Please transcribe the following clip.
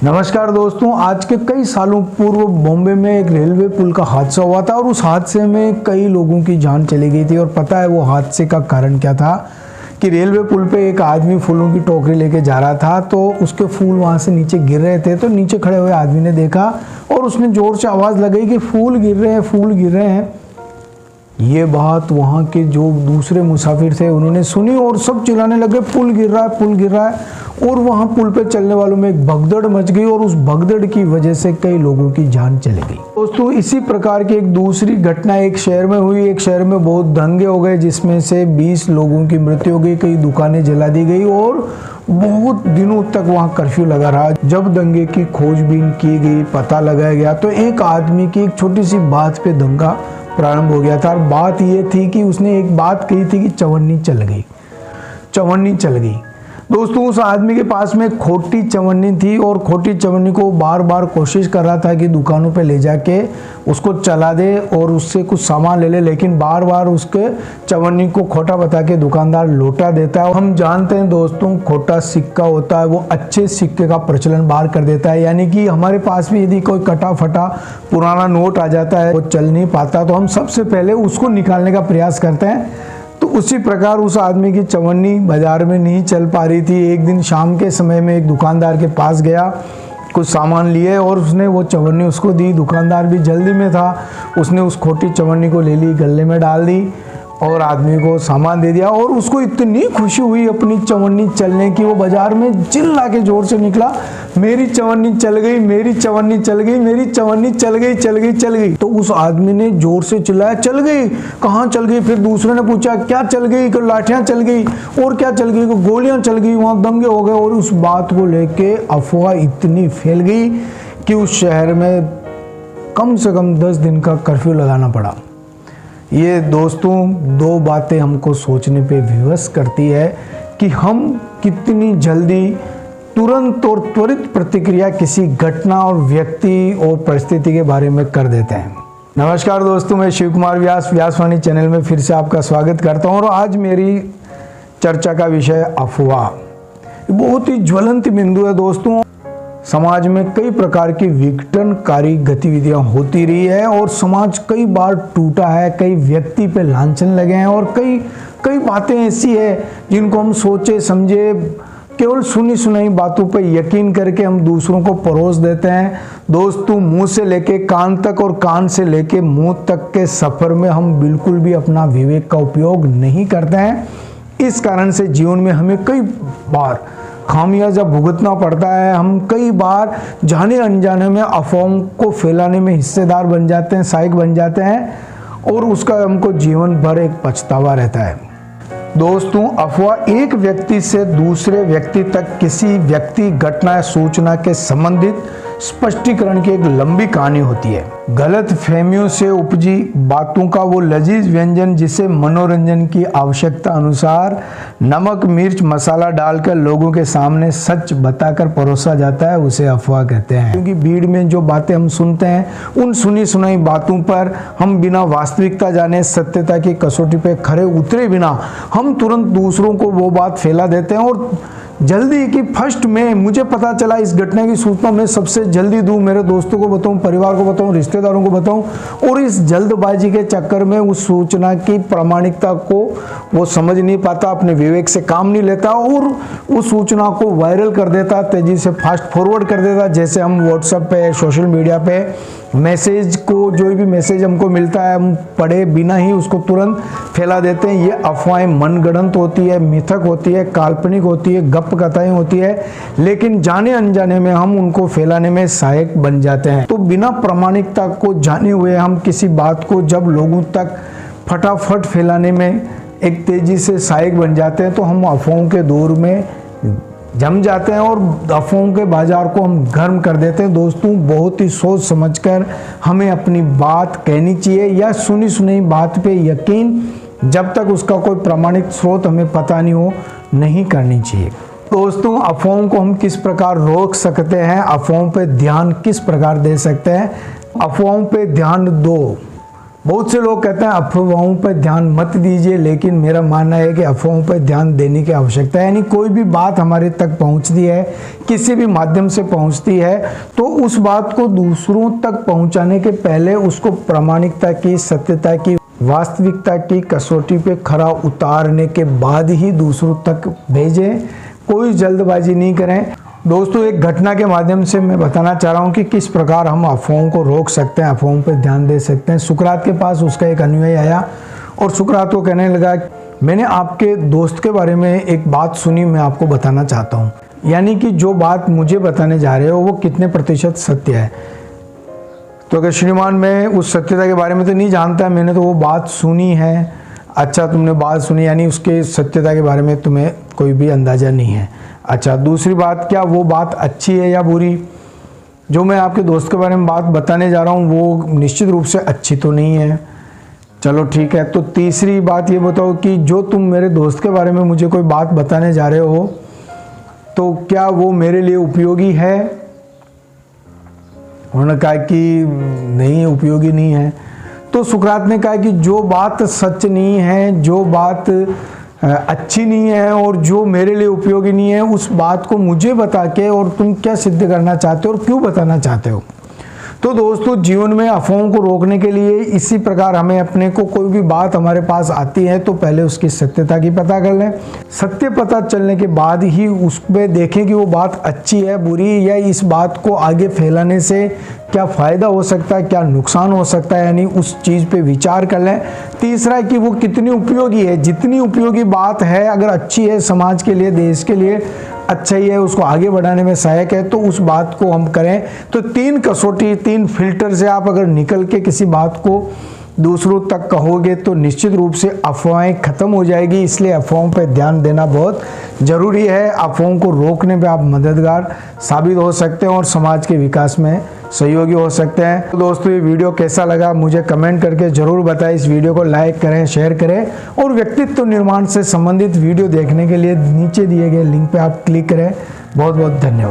नमस्कार दोस्तों, आज के कई सालों पूर्व बॉम्बे में एक रेलवे पुल का हादसा हुआ था और उस हादसे में कई लोगों की जान चली गई थी। और पता है वो हादसे का कारण क्या था कि रेलवे पुल पे एक आदमी फूलों की टोकरी लेके जा रहा था तो उसके फूल वहाँ से नीचे गिर रहे थे। तो नीचे खड़े हुए आदमी ने देखा और उसने ज़ोर से आवाज़ लगाई कि फूल गिर रहे हैं, फूल गिर रहे हैं। ये बात वहाँ के जो दूसरे मुसाफिर थे उन्होंने सुनी और सब चिल्लाने लगे, पुल गिर रहा है, पुल गिर रहा है। और वहाँ पुल पे चलने वालों में एक भगदड़ मच गई और उस भगदड़ की वजह से कई लोगों की जान चली गई। दोस्तों, इसी प्रकार की एक दूसरी घटना एक शहर में हुई। एक शहर में बहुत दंगे हो गए जिसमें से 20 लोगों की मृत्यु हो गई, कई दुकानें जला दी गई और बहुत दिनों तक वहाँ कर्फ्यू लगा रहा। जब दंगे की खोजबीन की गई, पता लगाया गया तो एक आदमी की एक छोटी सी बात पे दंगा प्रारंभ हो गया था। और बात ये थी कि उसने एक बात कही थी कि चवन्नी चल गई, चवन्नी चल गई। दोस्तों, उस आदमी के पास में खोटी चवन्नी थी और खोटी चवन्नी को बार बार कोशिश कर रहा था कि दुकानों पे ले जाके उसको चला दे और उससे कुछ सामान ले ले, लेकिन बार बार उसके चवन्नी को खोटा बता के दुकानदार लौटा देता है। हम जानते हैं दोस्तों, खोटा सिक्का होता है वो अच्छे सिक्के का प्रचलन बाहर कर देता है। यानी कि हमारे पास भी यदि कोई कटा फटा पुराना नोट आ जाता है, वो चल नहीं पाता, तो हम सबसे पहले उसको निकालने का प्रयास करते हैं। तो उसी प्रकार उस आदमी की चवन्नी बाजार में नहीं चल पा रही थी। एक दिन शाम के समय में एक दुकानदार के पास गया, कुछ सामान लिए और उसने वो चवन्नी उसको दी। दुकानदार भी जल्दी में था, उसने उस खोटी चवन्नी को ले ली, गले में डाल दी और आदमी को सामान दे दिया। और उसको इतनी खुशी हुई अपनी चवन्नी चलने की, वो बाजार में चिल्ला के जोर से निकला, मेरी चवन्नी चल गई, मेरी चवन्नी चल गई, मेरी चवन्नी चल गई, चल गई, चल गई। तो उस आदमी ने जोर से चिल्लाया, चल गई, कहाँ चल गई? फिर दूसरे ने पूछा, क्या चल गई? कि लाठियां चल गई। और क्या चल गई? गोलियां चल गई। वहां दंगे हो गए और उस बात को लेके अफवाह इतनी फैल गई कि उस शहर में कम से कम 10 दिन का कर्फ्यू लगाना पड़ा। ये दोस्तों, दो बातें हमको सोचने पे विवश करती है कि हम कितनी जल्दी तुरंत और त्वरित प्रतिक्रिया किसी घटना और व्यक्ति और परिस्थिति के बारे में कर देते हैं। नमस्कार दोस्तों, मैं शिव कुमार व्यास व्यासवाणी चैनल में फिर से आपका स्वागत करता हूं और आज मेरी चर्चा का विषय अफवाह। बहुत ही ज्वलंत बिंदु है दोस्तों। समाज में कई प्रकार की विघटनकारी गतिविधियां होती रही है और समाज कई बार टूटा है, कई व्यक्ति पे लांछन लगे हैं और कई बातें ऐसी है जिनको हम सोचे समझे केवल सुनी सुनाई बातों पर यकीन करके हम दूसरों को परोस देते हैं। दोस्तों, मुंह से लेके कान तक और कान से लेके मुंह तक के सफर में हम बिल्कुल भी अपना विवेक का उपयोग नहीं करते हैं। इस कारण से जीवन में हमें कई बार खामियाजा भुगतना पड़ता है। हम कई बार जाने अनजाने में अफवाहों को फैलाने में हिस्सेदार बन जाते हैं, सहायक बन जाते हैं और उसका हमको जीवन भर एक पछतावा रहता है। दोस्तों, अफवाह एक व्यक्ति से दूसरे व्यक्ति तक किसी व्यक्ति, घटना या सूचना के संबंधित स्पष्टीकरण की एक लंबी कहानी होती है। गलत फहमियों से उपजी बातों का वो लजीज व्यंजन जिसे मनोरंजन की आवश्यकता अनुसार नमक मिर्च मसाला डालकर लोगों के सामने सच बताकर परोसा जाता है, उसे अफवाह कहते हैं। क्योंकि भीड़ में जो बातें हम सुनते हैं उन सुनी सुनाई बातों पर हम बिना वास्तविकता जाने, सत्यता की कसौटी पे खरे उतरे बिना हम तुरंत दूसरों को वो बात फैला देते हैं और जल्दी कि फर्स्ट में मुझे पता चला इस घटना की सूचना मैं सबसे जल्दी दूं, मेरे दोस्तों को बताऊं, परिवार को बताऊं, रिश्तेदारों को बताऊं। और इस जल्दबाजी के चक्कर में उस सूचना की प्रामाणिकता को वो समझ नहीं पाता, अपने विवेक से काम नहीं लेता और उस सूचना को वायरल कर देता, तेजी से फास्ट फॉरवर्ड कर देता। जैसे हम व्हाट्सएप पे, सोशल मीडिया पे मैसेज को, जो भी मैसेज हमको मिलता है हम पढ़े बिना ही उसको तुरंत फैला देते हैं। ये अफवाहें मनगढ़ंत होती है, मिथक होती है, काल्पनिक होती है, गप कथाएं होती है, लेकिन जाने अनजाने में हम उनको फैलाने में सहायक बन जाते हैं। तो बिना प्रामाणिकता को जाने हुए हम किसी बात को जब लोगों तक फटाफट फैलाने में एक तेजी से सहायक बन जाते हैं तो हम अफवाहों के दौर में जम जाते हैं और अफवाहों के बाजार को हम गर्म कर देते हैं। दोस्तों, बहुत ही सोच समझकर हमें अपनी बात कहनी चाहिए या सुनी सुनाई बात पे यकीन, जब तक उसका कोई प्रमाणित स्रोत हमें पता नहीं हो, नहीं करनी चाहिए। दोस्तों, अफवाहों को हम किस प्रकार रोक सकते हैं, अफवाहों पे ध्यान किस प्रकार दे सकते हैं? अफवाहों पे ध्यान दो बहुत से लोग कहते हैं अफवाहों पर ध्यान मत दीजिए, लेकिन मेरा मानना है कि अफवाहों पर ध्यान देने की आवश्यकता है। यानी कोई भी बात हमारे तक पहुंचती है, किसी भी माध्यम से पहुंचती है, तो उस बात को दूसरों तक पहुंचाने के पहले उसको प्रामाणिकता की, सत्यता की, वास्तविकता की कसौटी पे खरा उतारने के बाद ही दूसरों तक भेजें। कोई जल्दबाजी नहीं करें। दोस्तों, एक घटना के माध्यम से मैं बताना चाह रहा हूँ कि किस प्रकार हम अफवाहों को रोक सकते हैं, अफवाहों पर ध्यान दे सकते हैं। सुकरात के पास उसका एक अनुयायी आया और सुकरात को कहने लगा, मैंने आपके दोस्त के बारे में एक बात सुनी, मैं आपको बताना चाहता हूँ। यानी कि जो बात मुझे बताने जा रहे हो वो कितने प्रतिशत सत्य है। तो अगर श्रीमान, मैं उस सत्यता के बारे में तो नहीं जानता, मैंने तो वो बात सुनी है। अच्छा, तुमने बात सुनी, यानी उसके सत्यता के बारे में तुम्हें कोई भी अंदाज़ा नहीं है। अच्छा, दूसरी बात, क्या वो बात अच्छी है या बुरी? जो मैं आपके दोस्त के बारे में बात बताने जा रहा हूँ वो निश्चित रूप से अच्छी तो नहीं है। चलो ठीक है। तो तीसरी बात ये बताओ कि जो तुम मेरे दोस्त के बारे में मुझे कोई बात बताने जा रहे हो तो क्या वो मेरे लिए उपयोगी है? उन्होंने कहा कि नहीं, उपयोगी नहीं है। तो सुकरात ने कहा कि जो बात सच नहीं है, जो बात अच्छी नहीं है और जो मेरे लिए उपयोगी नहीं है, उस बात को मुझे बता के और तुम क्या सिद्ध करना चाहते हो और क्यों बताना चाहते हो? तो दोस्तों, जीवन में अफवाहों को रोकने के लिए इसी प्रकार हमें अपने को कोई भी बात हमारे पास आती है तो पहले उसकी सत्यता की पता कर लें। सत्य पता चलने के बाद ही उसमें देखें कि वो बात अच्छी है, बुरी, या इस बात को आगे फैलाने से क्या फ़ायदा हो सकता है, क्या नुकसान हो सकता है, यानी उस चीज़ पे विचार कर लें। तीसरा है कि वो कितनी उपयोगी है। जितनी उपयोगी बात है, अगर अच्छी है, समाज के लिए, देश के लिए अच्छा ही है, उसको आगे बढ़ाने में सहायक है, तो उस बात को हम करें। तो 3 कसौटी, 3 फिल्टर से आप अगर निकल के किसी बात को दूसरों तक कहोगे तो निश्चित रूप से अफवाहें खत्म हो जाएगी। इसलिए अफवाहों पर ध्यान देना बहुत ज़रूरी है। अफवाहों को रोकने में आप मददगार साबित हो सकते हैं और समाज के विकास में सहयोगी हो सकते हैं। तो दोस्तों, ये वीडियो कैसा लगा मुझे कमेंट करके ज़रूर बताएं। इस वीडियो को लाइक करें, शेयर करें और व्यक्तित्व निर्माण से संबंधित वीडियो देखने के लिए नीचे दिए गए लिंक पर आप क्लिक करें। बहुत बहुत धन्यवाद।